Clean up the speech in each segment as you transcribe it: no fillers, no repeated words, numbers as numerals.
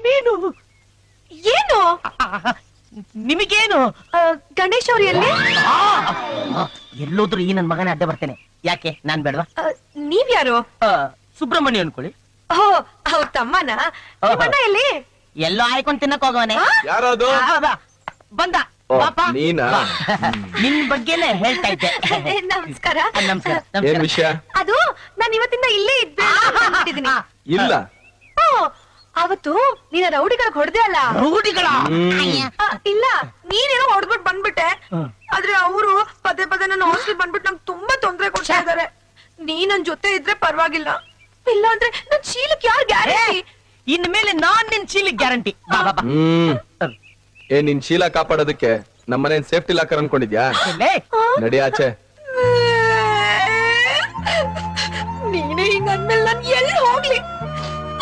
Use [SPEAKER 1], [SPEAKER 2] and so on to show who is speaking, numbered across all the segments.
[SPEAKER 1] ನೀನು ಏನು ನಿಮಗೇನು? ಗಣೇಶ್ ಅವ್ರು ಎಲ್ಲಿ? ಎಲ್ಲೋದ್ರು ಈ ನನ್ ಮಗನೇ ಅಡ್ಡ ಬರ್ತೇನೆ. ಯಾಕೆ ನಾನ್ ಬೇಡವಾ? ನೀವ್ಯಾರು? ಸುಬ್ರಹ್ಮಣ್ಯ ಅನ್ಕೊಳ್ಳಿ. ಅವ್ರ ತಮ್ಮನ? ಎಲ್ಲಿ? ಎಲ್ಲೋ ಆಯ್ಕೊಂಡ್ ತಿನ್ನಕ್ ಹೋಗವನೆ. ಯಾರದು? ಬಂದ ನಿನ್ ಬಗ್ಗೆನೆ ಹೇಳ್ತಾ ಇದ್ದೆ. ನಮಸ್ಕಾರ. ನಮಸ್ಕಾರ.
[SPEAKER 2] ಏನ್ ವಿಷಯ?
[SPEAKER 1] ಅದು ನಾನು ಇವತ್ತಿಂದ ಇಲ್ಲೇ ಇದ್ದೆ.
[SPEAKER 2] ಇಲ್ಲ
[SPEAKER 1] ಅವತ್ತು ನೀನ ರೌಡಿಗಳಿಗೆ ಹೊಡೆದೆ ಅಲ್ಲ? ರೌಡಿಗಳ? ಇಲ್ಲ, ನೀನೇನೋ ಹೊಡೆದ್ಬಿಟ್ಟು ಬಂದ್ಬಿಟ್ಟೆ. ಆದ್ರೆ ಅವರು ಪದೇ ಪದೇ ನನ್ನ ಹಾಸ್ಟೆಲ್ ಬಂದ್ಬಿಟ್ಟು ನಂಗೆ ತುಂಬಾ ತೊಂದರೆ ಕೊಡ್ತಾ ಇದಾರೆ. ನೀ ನನ್ ಜೊತೆ ಇದ್ರೆ ಪರವಾಗಿಲ್ಲ, ಇಲ್ಲ ಅಂದ್ರೆ ನನ್ ಚೀಲಕ್ಕೆ ಯಾರು ಗ್ಯಾರಂಟಿ? ಇನ್ ಮೇಲೆ ನಾನ್ ನಿನ್ ಚೀಲಕ್ಕೆ ಗ್ಯಾರಂಟಿ.
[SPEAKER 2] ಏ ನಿನ್ ಚೀಲ ಕಾಪಾಡೋದಕ್ಕೆ ನಮ್ಮನೆ ಸೇಫ್ಟಿ ಲಾಕರ್ ಅನ್ಕೊಂಡಿದ್ಯಾ? ನಡಿ ಆಚೆ.
[SPEAKER 1] ನೀನೇ ಹಿಂಗ ಅಂದ್ಮೇಲೆ ನನ್ ಎಲ್ಲಿ ಹೋಗ್ಲಿ?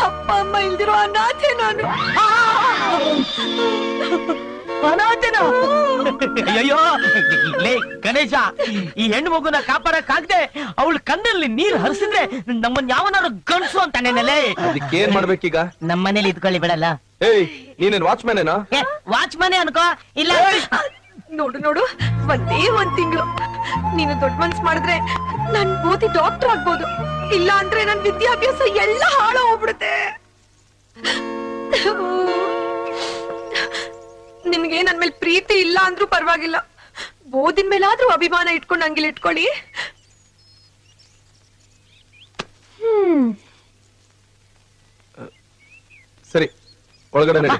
[SPEAKER 1] ಅಪ್ಪ ಅಮ್ಮ ಇಲ್ದಿರೋ ಅನಾಥೆ ನಾನು. ಅನಾಥೆನ? ಅಯ್ಯೋ ಲೇ ಗಣೇಶ, ಈ ಹೆಣ್ಣು ಮಗುನ ಕಾಪಾಡಕ್ಕಾಗದೆ ಅವಳು ಕಣ್ಣಲ್ಲಿ ನೀರು ಹರಿಸಿದ್ರೆ ನಮ್ಮನ್ ಯಾವನಾರು ಗಂಡ್ಸು ಅಂತಾನೇನಲ್ಲೇ.
[SPEAKER 2] ಅದಕ್ಕೇನ್ ಮಾಡ್ಬೇಕೀಗ?
[SPEAKER 1] ನಮ್ಮನೇಲಿ ಇದ್ಕೊಳ್ಳಿ ಬಿಡಲ್ಲ.
[SPEAKER 2] ಏಯ್ ನೀನೇನ್ ವಾಚ್ಮ್ಯಾನ್ ಏನೋ?
[SPEAKER 1] ವಾಚ್ಮ್ಯಾನೇ ಅನ್ಕೋ. ಇಲ್ಲ ನೋಡು ನೋಡು, ಒಂದೇ ಒಂದ್ ತಿಂಗಳು ನೀನು ದೊಡ್ಡ ಮನ್ಸ್ ಮಾಡಿದ್ರೆ ನನ್ ಓದಿ ಡಾಕ್ಟರ್ ಆಗ್ಬೋದು. ಇಲ್ಲ ಅಂದ್ರೆ ನನ್ ವಿದ್ಯಾಭ್ಯಾಸ ಎಲ್ಲ ಹಾಳ ಹೋಗ್ಬಿಡುತ್ತೆ. ನಿಮ್ಗೆ ನನ್ ಮೇಲೆ ಪ್ರೀತಿ ಇಲ್ಲ ಅಂದ್ರೂ ಪರವಾಗಿಲ್ಲ, ಓದಿನ ಮೇಲಾದ್ರೂ ಅಭಿಮಾನ ಇಟ್ಕೊಂಡು ಹಂಗಿಲ್ ಇಟ್ಕೊಳ್ಳಿ.
[SPEAKER 2] ಸರಿ, ಒಳಗಡೆ ನಡಿ.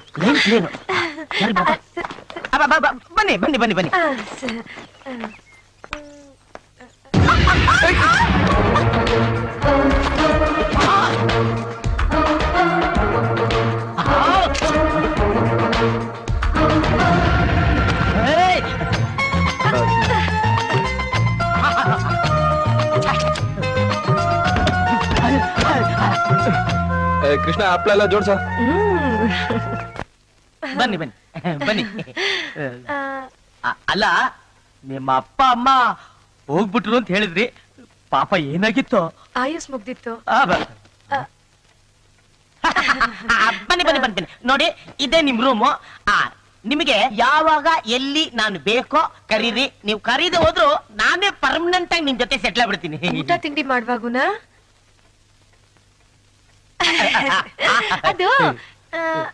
[SPEAKER 1] ಬನ್ನಿ ಬನ್ನಿ ಬನ್ನಿ ಬನ್ನಿ.
[SPEAKER 2] ಕೃಷ್ಣ ಹಪ್ಪಳ ಎಲ್ಲ ಜೋಡ್ಸ.
[SPEAKER 1] ಬನ್ನಿ ಬನ್ನಿ ಬನ್ನಿ. ಅಲ್ಲ, ನಿಮ್ಮ ಅಪ್ಪ ಅಮ್ಮ ಹೋಗ್ಬಿಟ್ರು ಅಂತ ಹೇಳಿದ್ರಿ, ಪಾಪ ಏನಾಗಿತ್ತು? ಆಯುಸ್ ಮುಗ್ದಿತ್ತು. ಬನ್ನಿ ಬನ್ನಿ ಬನ್ನಿ ನೋಡಿ, ಇದೇ ನಿಮ್ ರೂಮು. ನಿಮಗೆ ಯಾವಾಗ ಎಲ್ಲಿ ನಾನು ಬೇಕೋ ಕರೀರಿ. ನೀವು ಕರೀದೆ ಹೋದ್ರು ನಾನೇ ಪರ್ಮನೆಂಟ್ ಆಗಿ ನಿಮ್ ಜೊತೆ ಸೆಟ್ಲ್ ಆಗ್ಬಿಡ್ತೀನಿ. ಊಟ ತಿಂಡಿ ಮಾಡುವಾಗುನ ಅದು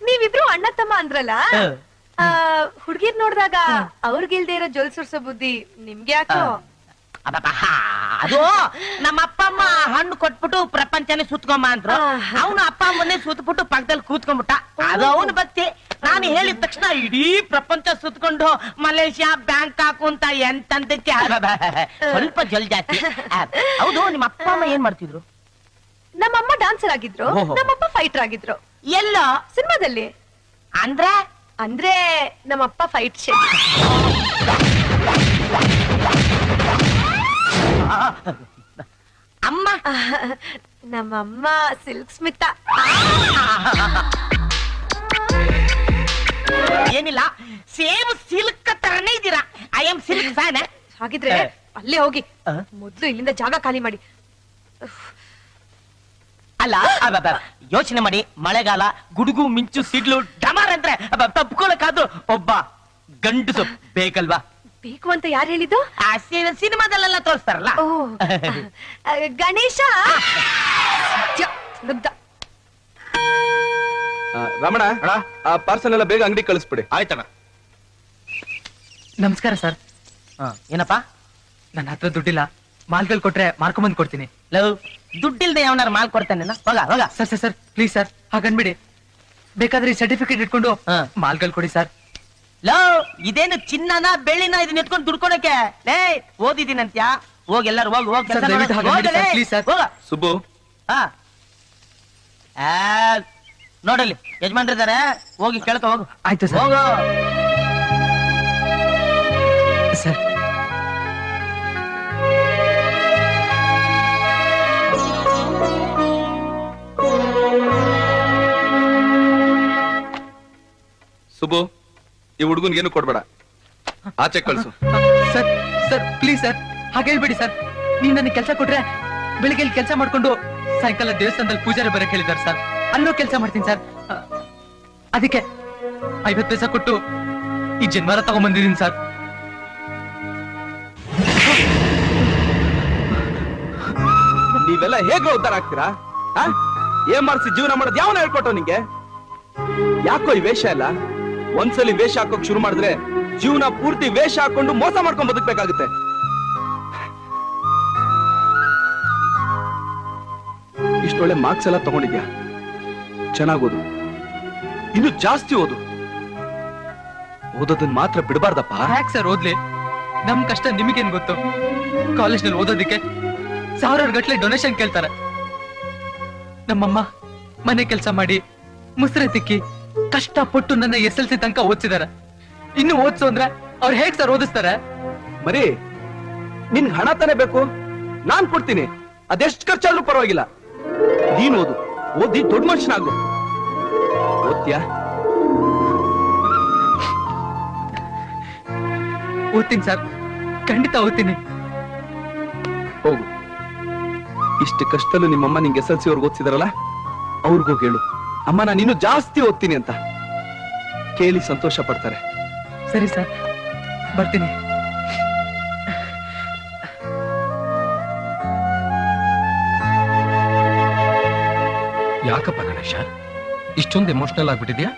[SPEAKER 1] ನೀವಿಬ್ರು ಅಣ್ಣ ತಮ್ಮ ಅಂದ್ರಲ್ಲ, ಹುಡ್ಗಿರ್ ನೋಡ್ದಾಗ ಅವ್ರಿಗಿಲ್ದೇ ಇರೋ ಜೊಲ್ ಸುರ್ಸೋ ಬುದ್ಧಿ ನಿಮ್ಗೆ ಯಾಕೋ? ಅದು ನಮ್ಮ ಅಪ್ಪ ಅಮ್ಮ ಹಣ್ಣು ಕೊಟ್ಬಿಟ್ಟು ಪ್ರಪಂಚನೇ ಸುತ್ಕೊಂಬ ಅಂದ್ರು. ಅವನು ಅಪ್ಪ ಅಮ್ಮನೇ ಸುತ್ಬಿಟ್ಟು ಪಕ್ಕದಲ್ಲಿ ಕೂತ್ಕೊಂಡ್ಬಿಟ್ಟ. ಅದು ಅವನು ಭಕ್ತಿ. ನಾನು ಹೇಳಿದ ತಕ್ಷಣ ಇಡೀ ಪ್ರಪಂಚ ಸುತ್ಕೊಂಡು ಮಲೇಷ್ಯಾ ಬ್ಯಾಂಕಾಕ್ ಅಂತ ಎಂತಂದಕ್ಕೆ ಸ್ವಲ್ಪ ಜಲ್ ಜಾಸ್ತಿ. ಹೌದು, ನಿಮ್ಮ ಅಪ್ಪ ಅಮ್ಮ ಏನ್ ಮಾಡ್ತಿದ್ರು? ನಮ್ಮಮ್ಮ ಡಾನ್ಸರ್ ಆಗಿದ್ರು, ನಮ್ಮಪ್ಪ ಫೈಟರ್ ಆಗಿದ್ರು. ಎಲ್ಲ ಸಿನಿಮಾದಲ್ಲಿ. ಅಂದ್ರೆ ನಮ್ಮಪ್ಪ ಫೈಟ್ ಶೇಪ್. ಅಮ್ಮ ನಮ್ಮಮ್ಮ ಸಿಲ್ಕ್ ಸ್ಮಿತಾ. ಏನಿಲ್ಲ, ಸೇಮ್ ಸಿಲ್ಕ್ ತರನೇ ಇದ್ದೀರಾ. I am silk fan. ಹಾಗಿದ್ರೆ ಅಲ್ಲೇ ಹೋಗಿ ಮೊದ್ಲು ಇಲ್ಲಿಂದ ಜಾಗ ಖಾಲಿ ಮಾಡಿ. ಅಲ್ಲ, ಯೋಚನೆ ಮಾಡಿ, ಮಳೆಗಾಲ, ಗುಡುಗು ಮಿಂಚು ಸಿಡ್ಲು ಡಮಾರ್ ಅಂದ್ರೆ ತಪ್ಕೊಳಕಾದ್ರು ಒಬ್ಬ ಗಂಡಸು ಬೇಕಲ್ವಾ? ಬೇಕು ಅಂತ ಯಾರು ಹೇಳಿದ್ದು? ಸಿನಿಮಾದಲ್ಲೆಲ್ಲ ತೋರಿಸ್ತಾರಲ್ಲ. ಗಣೇಶ
[SPEAKER 2] ರಮಣ, ಆ ಪಾರ್ಸಲ್ ಎಲ್ಲ ಬೇಗ ಅಂಗಡಿ ಕಳಿಸ್ಬಿಡಿ.
[SPEAKER 3] ಆಯ್ತಣ್ಣ.
[SPEAKER 1] ನಮಸ್ಕಾರ ಸರ್. ಏನಪ್ಪಾ?
[SPEAKER 3] ನನ್ನ ಹತ್ರ ದುಡ್ಡಿಲ್ಲ, ಮಾಲ್ಗಳು ಕೊಟ್ರೆ ಮಾರ್ಕೊಂಬಂದ್ ಕೊಡ್ತೀನಿ.
[SPEAKER 4] ಲವ್ ದುಡ್ಡಿಲ್ದೆ ಯಾವನಾರು ಮಾಲ್ ಕೊಡ್ತಾನೆ ಹೋಗ ಹೋಗ.
[SPEAKER 3] Sir sir sir please sir ಹಾಗನ್ಬಿಡಿ. ಬೇಕಾದ್ರೆ ಈ ಸರ್ಟಿಫಿಕೇಟ್ ಇಟ್ಕೊಂಡು ಮಾಲ್ಗಳು ಕೊಡಿ ಸರ್.
[SPEAKER 4] ಲವ್ ಇದೇನು ಚಿನ್ನನ ಬೆಳ್ಳಿನ ಇದನ್ನ ಇಟ್ಕೊಂಡು ದುಡ್ಕೊಳಕ್ಕೆ? ಲೇ ಓದಿದ್ದೀನಂತ್ಯಾ, ಹೋಗಿ ಎಲ್ಲಾರು ಹೋಗಿ ಹೋಗಿ
[SPEAKER 2] ಸುಬ್ಬು.
[SPEAKER 4] ನೋಡಲ್ಲಿ ಯಜಮಾನ್ರಿದ್ದಾರೆ, ಹೋಗಿ ಕೇಳ್ಕೊ ಹೋಗು.
[SPEAKER 3] ಆಯ್ತು ಸರ್.
[SPEAKER 4] ಹೋಗು
[SPEAKER 3] ಸರ್.
[SPEAKER 2] ಸುಬ್ಬು, ಈ ಹುಡುಗನ್ಗೇನು ಕೊಡ್ಬೇಡ, ಆಚೆ ಕಳ್ಸು.
[SPEAKER 3] ಸರ್ ಸರ್ ಪ್ಲೀಸ್ ಸರ್ ಹಾಗೆ ಹೇಳ್ಬೇಡಿ ಸರ್. ನೀವ್ ನನಗೆ ಕೆಲಸ ಕೊಟ್ರೆ ಬೆಳಿಗ್ಗೆ ಕೆಲಸ ಮಾಡ್ಕೊಂಡು ಸಾಯಂಕಾಲ ದೇವಸ್ಥಾನದಲ್ಲಿ ಪೂಜಾರಿ ಬರಕ್ ಹೇಳಿದಾರೆ ಸರ್. ಅಲ್ಲೂ ಕೆಲಸ ಮಾಡ್ತೀನಿ ಸರ್. ಅದಕ್ಕೆ 50 ಪೈಸೆ ಕೊಟ್ಟು ಈ ಜನ್ವಾರ ತಗೊಂಡ್ಬಂದಿದ್ದೀನಿ ಸರ್.
[SPEAKER 2] ನೀವೆಲ್ಲ ಹೇಗೆ ಉದ್ಧಾರ ಆಗ್ತೀರಾ? ಏನ್ ಮಾಡಿಸಿ ಜೀವನ ಮಾಡೋದು ಯಾವನ ಹೇಳ್ಕೊಟ್ಟವ್ ನಿಂಗೆ? ಯಾಕೋ ಈ ವೇಷ ಎಲ್ಲ? ಒಂದ್ಸಲಿ ವೇಷ ಹಾಕೋಕ್ ಶುರು ಮಾಡಿದ್ರೆ ಜೀವನ ಪೂರ್ತಿ ವೇಷ ಹಾಕೊಂಡು ಮೋಸ ಮಾಡ್ಕೊಂಡ್ ಬದುಕ್ಬೇಕಾಗುತ್ತೆ. ಇಷ್ಟೊಳ್ಳೆ ಮಾರ್ಕ್ಸ್ ಎಲ್ಲ ತಗೊಂಡಿದ್ಯಾ, ಚೆನ್ನಾಗ್ ಓದು, ಇನ್ನು ಜಾಸ್ತಿ ಓದು. ಓದೋದನ್ನ ಮಾತ್ರ ಬಿಡಬಾರ್ದಪ್ಪ.
[SPEAKER 3] ಯಾಕೆ ಸರ್ ಓದ್ಲಿ? ನಮ್ ಕಷ್ಟ ನಿಮಗೇನ್ ಗೊತ್ತು? ಕಾಲೇಜ್ನಲ್ಲಿ ಓದೋದಿಕ್ಕೆ ಸಾವಿರಾರು ಗಟ್ಲೆ ಡೊನೇಷನ್ ಕೇಳ್ತಾರೆ. ನಮ್ಮಮ್ಮ ಮನೆ ಕೆಲಸ ಮಾಡಿ ಮುಸ್ರೆ ತಿಕ್ಕಿ ಕಷ್ಟಪಟ್ಟು ನನ್ನ SLC ತನಕ ಓದಿಸಿದಾರೆ. ಇನ್ನು ಓದ್ಸು ಅಂದ್ರೆ ಅವ್ರು ಹೇಗ್ ಸರ್ ಓದಿಸ್ತಾರೆ?
[SPEAKER 2] ಮರಿ, ನಿನ್ ಹಣ ತಾನೇ ಬೇಕು, ನಾನ್ ಕೊಡ್ತೀನಿ. ಅದೆಷ್ಟು ಖರ್ಚಾದ್ರೂ ಪರವಾಗಿಲ್ಲ. ನೀನ್ ಓದು, ಓದಿ ದೊಡ್ಡ ಮನುಷ್ಯನಾಗು. ಓದ್ತೀಯಾ?
[SPEAKER 3] ಓದ್ತೀನಿ ಸರ್, ಖಂಡಿತ ಓದ್ತೀನಿ.
[SPEAKER 2] ಹೋಗು. ಇಷ್ಟು ಕಷ್ಟದಲ್ಲೂ ನಿಮ್ಮಮ್ಮ ನಿಂಗೆ SLC ಅವ್ರಿಗೆ ಓದಿಸಿದಾರಲ್ಲ, ಅವ್ರಿಗೋಗಿ ಹೇಳು, ಅಮ್ಮ ನಾನು ಇನ್ನು ಜಾಸ್ತಿ ಓದ್ತೀನಿ ಅಂತ. ಕೇಳಿ ಸಂತೋಷ ಪಡ್ತಾರೆ.
[SPEAKER 3] ಸರಿ ಸರ್, ಬರ್ತೀನಿ.
[SPEAKER 5] ಯಾಕಪ್ಪ ಗಣೇಶ ಇಷ್ಟೊಂದು ಎಮೋಷನಲ್ ಆಗ್ಬಿಟ್ಟಿದ್ಯಾ?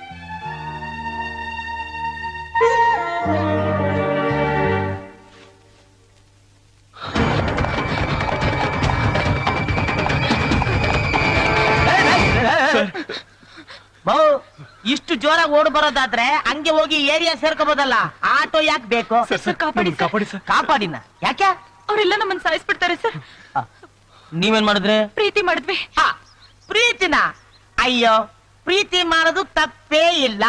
[SPEAKER 4] ಇಷ್ಟು ಜೋರಾಗಿ ಓಡ್ ಬರೋದಾದ್ರೆ ಹಂಗೆ ಹೋಗಿ ಏರಿಯಾ ಸೇರ್ಕೋಬಹುದಲ್ಲ. ಆಟೋ ಯಾಕೆ ಬೇಕು? ಕಾಪಾಡಿನ ಯಾಕೆ?
[SPEAKER 1] ಅವರೆಲ್ಲ ನಮ್ಮನ್ನ ಸಾಯಿಸ್ಬಿಡ್ತಾರೆ ಸರ್.
[SPEAKER 4] ನೀವೇನ್ ಮಾಡಿದ್ರೆ?
[SPEAKER 1] ಪ್ರೀತಿ ಮಾಡಿದ್ವಿ.
[SPEAKER 4] ಪ್ರೀತಿನ? ಅಯ್ಯೋ, ಪ್ರೀತಿ ಮಾಡೋದು ತಪ್ಪೇ ಇಲ್ಲ.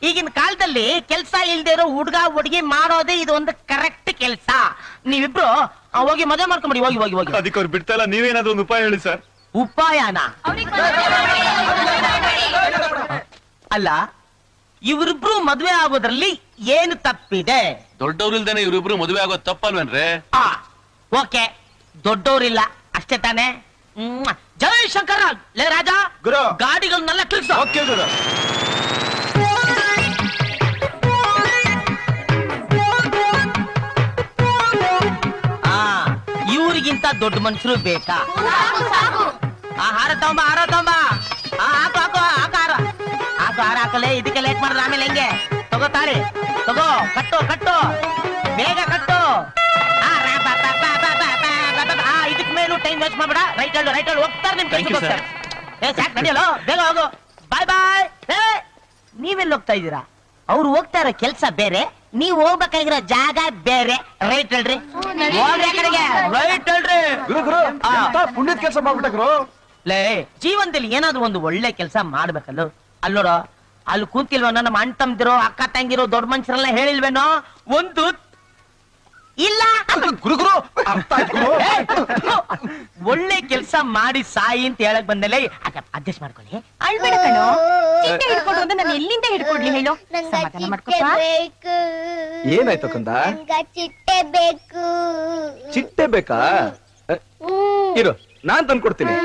[SPEAKER 4] ಈಗಿನ ಕಾಲದಲ್ಲಿ ಕೆಲ್ಸ ಇಲ್ದೇ ಇರೋ ಹುಡ್ಗ ಹುಡುಗಿ ಮಾಡೋದೇ ಇದು ಒಂದು ಕರೆಕ್ಟ್ ಕೆಲ್ಸ. ನೀವಿಬ್ರು ಹೋಗಿ ಮದುವೆ ಮಾಡ್ಕೊಂಬಿಡಿ. ಹೋಗಿ ಹೋಗಿ ಹೋಗಿ.
[SPEAKER 2] ಅದಕ್ಕೆ ಅವ್ರು ಬಿಡ್ತಾ ಇಲ್ಲ, ನೀವೇನಾದ್ರೂ ಒಂದು ಉಪಾಯ ಹೇಳಿ ಸರ್.
[SPEAKER 4] ಉಪಾಯನ? ಅಲ್ಲ, ಇವರಿಬ್ರು ಮದುವೆ ಆಗೋದ್ರಲ್ಲಿ ಏನು ತಪ್ಪಿದೆ?
[SPEAKER 6] ದೊಡ್ಡವ್ರಿಲ್ದೇನೆ ಇವರಿಬ್ರು ಮದುವೆ ಆಗೋದು ತಪ್ಪಲ್ವೇನ್ರಿ?
[SPEAKER 4] ಓಕೆ, ದೊಡ್ಡವ್ರಿಲ್ಲ ಅಷ್ಟೇ ತಾನೆ. ಜೈ ಶಂಕರ. ಲೇ ರಾಜ, ಗಾಡಿಗಳನ್ನೆಲ್ಲ ತಿಳಿಸು. ಇವ್ರಿಗಿಂತ ದೊಡ್ಡ ಮನುಷ್ಯರು ಬೇಕಾ? ಹಾರ ತಗೊಂಬ, ಹಾರ ತಗೊಂಬ. ಹಾಕು ಹಾಕು ಹಾಕು ಹಾರ ಹಾಕು ಹಾರ ಹಾಕಲೇ. ಇದಕ್ಕೆ ಲೇಟ್ ಮಾಡಿದ್ರೆ ಆಮೇಲೆ ಹೆಂಗೆ? ತಗೋತಾರಿ, ತಗೋ, ಕಟ್ಟು ಕಟ್ಟು, ಬೇಗ ಕಟ್ಟು. ಇದಕ್ ಮೇಲೂ ಟೈಮ್ ವೇಸ್ಟ್ ಮಾಡ್ಬೇಡ. ರೈಟ್ ಹೇಳು, ರೈಟ್ ಹೇಳು. ಹೋಗ್ತಾರೆ ನಿಮ್ ಕೆಲಸ. ಯಾಕೆ ನಡೆಯಲ್ಲ? ಬೇಗ ಹೋಗು. ಬಾಯ್ ಬಾಯ್. ನೀವೆಲ್ಲ ಹೋಗ್ತಾ ಇದ್ದೀರಾ? ಅವ್ರು ಹೋಗ್ತಾ ಇರೋ ಕೆಲ್ಸ ಬೇರೆ, ನೀವ್ ಹೋಗ್ಬೇಕಾಗಿರೋ ಜಾಗ ಬೇರೆ. ರೈಟ್ ಹೇಳ್ರಿ, ಹೋಗ್ರಿ ಕಡೆಗೆ. ರೈಟ್ ಹೇಳ್ರಿ.
[SPEAKER 2] ಪುಣ್ಯದ ಕೆಲಸ ಮಾಡ್ಬಿಟ್ಟರು.
[SPEAKER 4] ಲೇ, ಜೀವನದಲ್ಲಿ ಏನಾದ್ರು ಒಂದು ಒಳ್ಳೆ ಕೆಲಸ ಮಾಡ್ಬೇಕಲ್ಲ. ಅಲ್ಲಿ ನೋಡೋ, ಅಲ್ಲಿ ಕೂತಿಲ್ವೇನೋ ನಮ್ಮ ಅಣ್ಣ ತಮ್ದಿರೋ ಅಕ್ಕ ತಂಗಿರೋ ದೊಡ್ಡ ಮನುಷ್ಯರೆಲ್ಲ ಹೇಳಿಲ್ವೇನೋ ಒಂದು ಇಲ್ಲ. ಒಳ್ಳೆ ಕೆಲಸ ಮಾಡಿ ಸಾಯಿ ಅಂತ ಹೇಳಕ್ ಬಂದಲ್ಲ. ಅಡ್ಜಸ್ಟ್ ಮಾಡ್ಕೊಳ್ಳಿ. ಅಳ್ಬೇಡ ಕಣೋ. ಚಿಟ್ಟೆ ಹಿಡ್ಕೊಡು ಅಂದ್ರೆ ನಾನು ಎಲ್ಲಿಂದ ಹಿಡ್ಕೊಡ್ಲಿ ಹೇಳು? ಸಮಾಧಾನ ಮಾಡ್ಕೊಪ್ಪ.
[SPEAKER 2] ಏನಾಯ್ತು ಕಂದ?
[SPEAKER 7] ಚಿಟ್ಟೆ ಬೇಕು.
[SPEAKER 2] ಚಿಟ್ಟೆ ಬೇಕಾ? ಇರು, ನಾನ್ ತಂದ್ಕೊಡ್ತೀನಿ.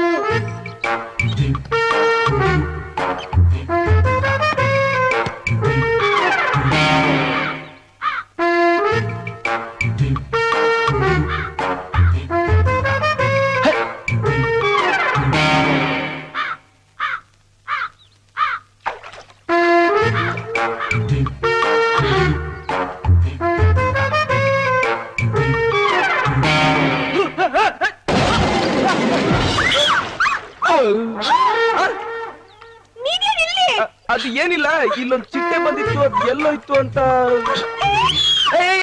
[SPEAKER 2] ಅದು ಏನಿಲ್ಲ, ಇಲ್ಲೊಂದು ಚಿಟ್ಟೆ ಬಂದಿತ್ತು, ಅದು ಎಲ್ಲೋಯ್ತು ಅಂತ.